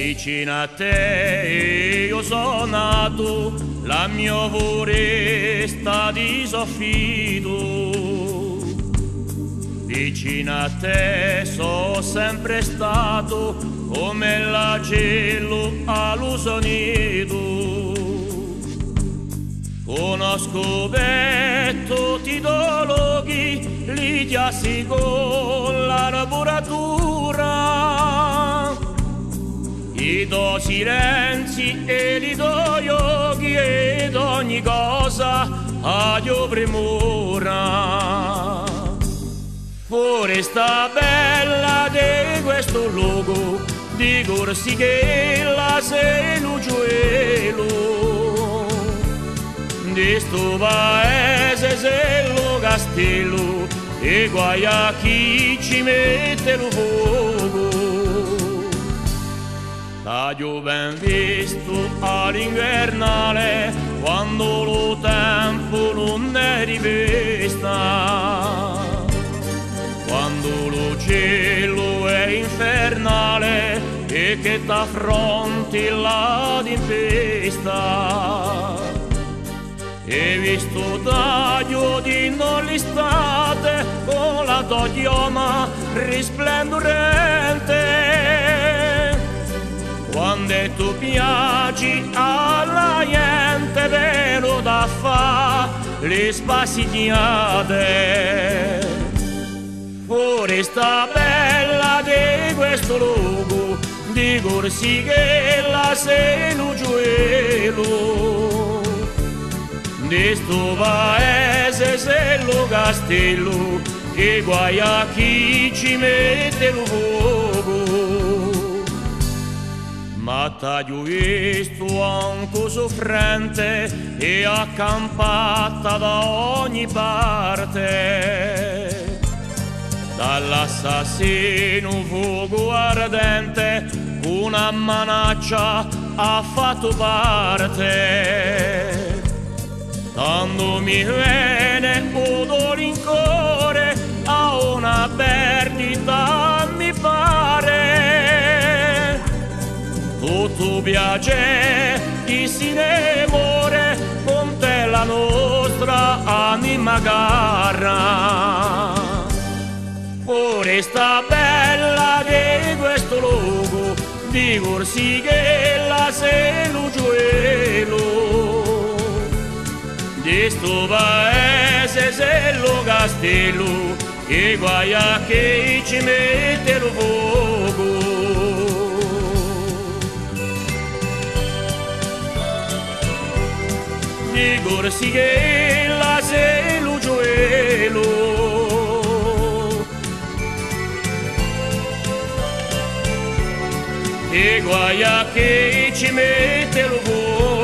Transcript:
Vicino a te io sono nato, la mia foresta di soffito. Vicino a te sono sempre stato, come l'agello all'usonito. Conosco tutti i luoghi, li chiasi con la lavoratura. I do silenzi e li do yogi ed ogni cosa a io premura. Foresta bella di questo luogo, di corsi che la sei l'uggiuelo. Di sto paese sei lo castello e guai a chi ci mette lo fuoco. T'ho ben visto all'invernale quando lo tempo non ne rivesta, quando lo cielo è infernale e che t'affronti la tempesta. E visto taglio di non l'estate con la tua chioma risplendente, quando tu piaci alla gente vero da fa le spassignate. Foresta bella di questo luogo, di corsi che la sei l'uggiuelo. Di sto paese sei lo castello che guai a chi ci mette lo fuoco. Ma t'ho visto anche soffrente e accampata da ogni parte, dall'assassino fuoco ardente una manaccia ha fatto parte. Quando mi viene odore in cuore a una perdita mi pare, tutto piace chi si ne muore con te la nostra anima cara. Foresta bella di questo luogo, di corsi che la sei l'uggiuelo. Di sto paese sei lo castello che guai a chi ci mette lo fuoco. Di corsi che la sei l'uggiuelo, che guai a chi ci mette lo fuoco.